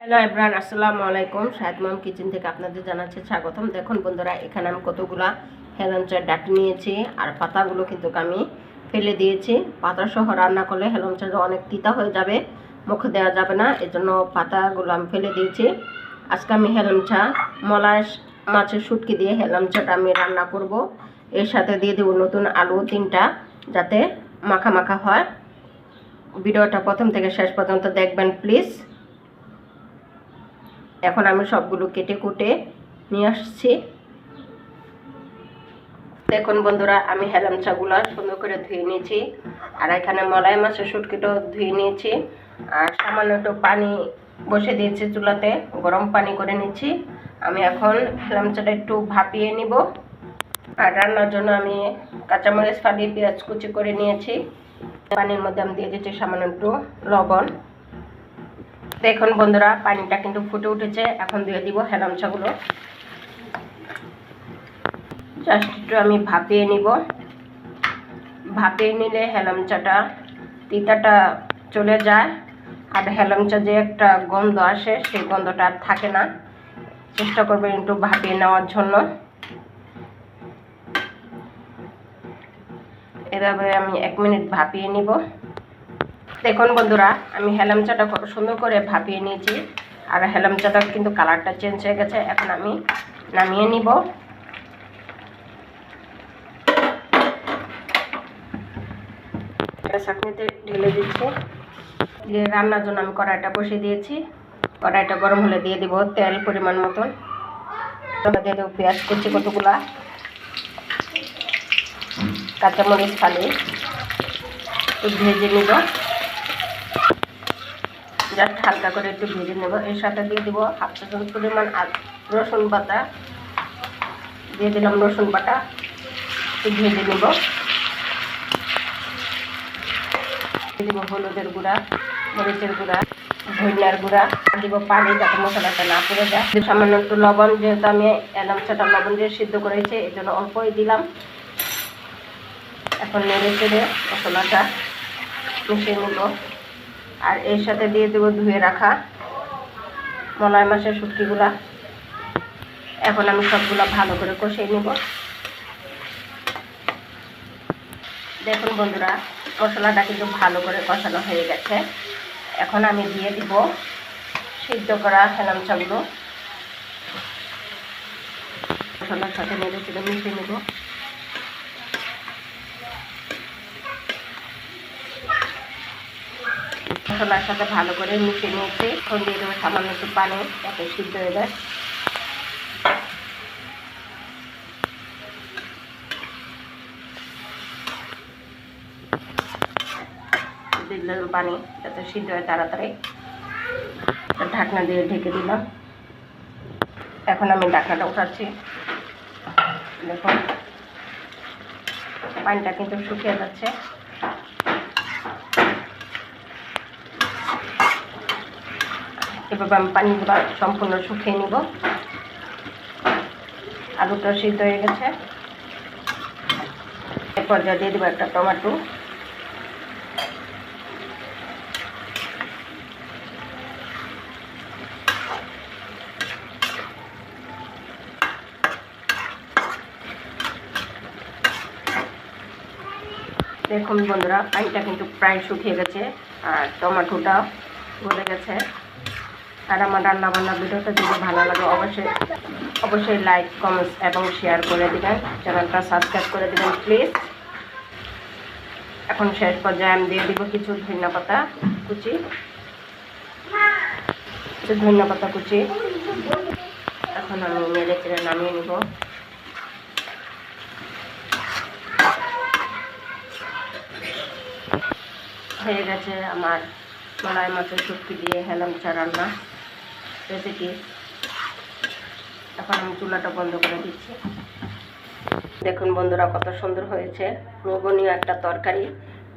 Hello everyone, আসসালামু আলাইকুম। শাহেদ মাম kitchen থেকে আপনাদের জানাচ্ছি স্বাগতম। দেখুন বন্ধুরা, এখানে আমি কতগুলা হেলঞ্চার ডাটি নিয়েছি আর পাতাগুলো কিন্তু আমি ফেলে দিয়েছি। পাতা সহ রান্না করলে হেলঞ্চার অনেক তিতা হয়ে যাবে, মুখে দেওয়া যাবে না, এজন্য পাতাগুলো আমি ফেলে দিয়েছি। আজকে আমি হেলঞ্চা মলার মাছের শুটকি দিয়ে হেলঞ্চাটা আমি রান্না করব। এর সাথে দিয়ে দেবো নতুন আলু 3টা, যাতে মাখা মাখা হয়। ভিডিওটা প্রথম থেকে শেষ পর্যন্ত দেখবেন প্লিজ। এখন আমি সবগুলো কেটে কুটে নিয়ে আসছি। দেখুন বন্ধুরা, আমি হেলামচাগুলো সুন্দর করে ধুয়ে নিয়েছি আর এখানে মলাই মাছের শুটকিটাও ধুয়ে নিয়েছি আর সামান্য একটু পানি বসে দিয়েছি চুলাতে, গরম পানি করে নিচ্ছি। আমি এখন হেলামচাটা একটু ভাপিয়ে নিব। আর রান্নার জন্য আমি কাঁচামরিচ ফালিয়ে পেঁয়াজ কুচি করে নিয়েছি। পানির মধ্যে আমি দিয়ে দিচ্ছি সামান্য একটু লবণ। দেখুন বন্ধুরা, পানিটা কিন্তু ফুটে উঠেছে। এখন দিয়ে দিব হেলামচাগুলো। জাস্ট একটু আমি ভাপিয়ে নিব। ভাপিয়ে নিলে হেলামচাটা তিতাটা চলে যায় আর হেলামচা যে একটা গন্ধ আসে সেই গন্ধটা আর থাকে না। চেষ্টা করবেন একটু ভাপিয়ে নেওয়ার জন্য। এভাবে আমি 1 মিনিট ভাপিয়ে নিব। দেখুন বন্ধুরা, আমি হেলামচাটা কত সুন্দর করে ভাপিয়ে নিয়েছি আর হেলামচাটা কিন্তু কালারটা চেঞ্জ হয়ে গেছে। এখন আমি নামিয়ে নিব। চাটনিতে ঢেলে দিচ্ছি। দিয়ে রান্নার জন্য আমি কড়াইটা বসিয়ে দিয়েছি। কড়াইটা গরম হলে দিয়ে দিব তেল পরিমাণ মতন। দিয়ে দেবো পেঁয়াজ কুচি কতগুলা, কাঁচামরিচ ফালি একটু ভেজে নিব। জাস্ট হালকা করে একটু ভেজে নেব। এর সাথে দিয়ে দিব 1/2 চা চামচ পরিমাণ রসুন বাটা। দিয়ে দিলাম রসুন বাটা, একটু ভেজে নেব। দিয়ে দিব হলুদের গুঁড়া, মরিচের গুঁড়া, ধনিয়ার গুঁড়া, দিব পানি যাতে মশলাটা না পুড়ে যায়। সামান্য একটু লবণ, যেহেতু আমি হেলামচাটা লবণ দিয়ে সিদ্ধ করেছি এই জন্য অল্পই দিলাম। এখন নেড়ে চেড়ে মশলাটা মিশিয়ে নেব। আর এর সাথে দিয়ে দেবো ধুয়ে রাখা মলাই মাছের শুটকিগুলা। এখন আমি সবগুলা ভালো করে কষিয়ে নেব। দেখুন বন্ধুরা, মশলাটা কিন্তু ভালো করে কষানো হয়ে গেছে। এখন আমি দিয়ে দিব সিদ্ধ করা হেলামচাগুলো। মশলার সাথে নেড়ে চেড়ে মিশিয়ে নেব। মশলার সাথে ভালো করে মিশিয়ে নিয়েছি। এখন দিয়ে দেবো সামান্য একটু পানি, যাতে সিদ্ধ হয়ে যায়। দিলাম পানি যাতে সিদ্ধ হয় তাড়াতাড়ি। ঢাকনা দিয়ে ঢেকে দিলাম। এখন আমি ঢাকনাটা উঠাচ্ছি। দেখুন পানিটা কিন্তু শুকিয়ে যাচ্ছে। এভাবে আমি পানিগুলো সম্পূর্ণ শুকিয়ে নিব। আলুটা সিদ্ধ হয়ে গেছে। এর পর্যায়ে দিয়ে দেবো একটা টমেটো। দেখুন বন্ধুরা, পানিটা কিন্তু প্রায় শুকিয়ে গেছে আর টমেটোটাও গলে গেছে। আর আমার রান্নাবান্না ভিডিওটা যদি ভালো লাগে অবশ্যই লাইক, কমেন্টস এবং শেয়ার করে দেবেন। চ্যানেলটা সাবস্ক্রাইব করে দেবেন প্লিজ। এখন শেষ পর্যায়ে আমি দিয়ে দিব কিছু ধনিয়াপাতা কুচি। এখন আমি নেড়ে চেড়ে নামিয়ে নিব। হয়ে গেছে আমার মলাই মাছের শুটকি দিয়ে হেলামচা রান্না রেসিপি। এখন আমি চুলাটা বন্ধ করে দিচ্ছি। দেখুন বন্ধুরা, কত সুন্দর হয়েছে, লোভনীয় একটা তরকারি।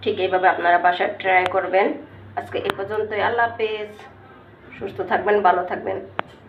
ঠিক এইভাবে আপনারা বাসায় ট্রাই করবেন। আজকে এ পর্যন্তই। আল্লাহ হাফেজ। সুস্থ থাকবেন, ভালো থাকবেন।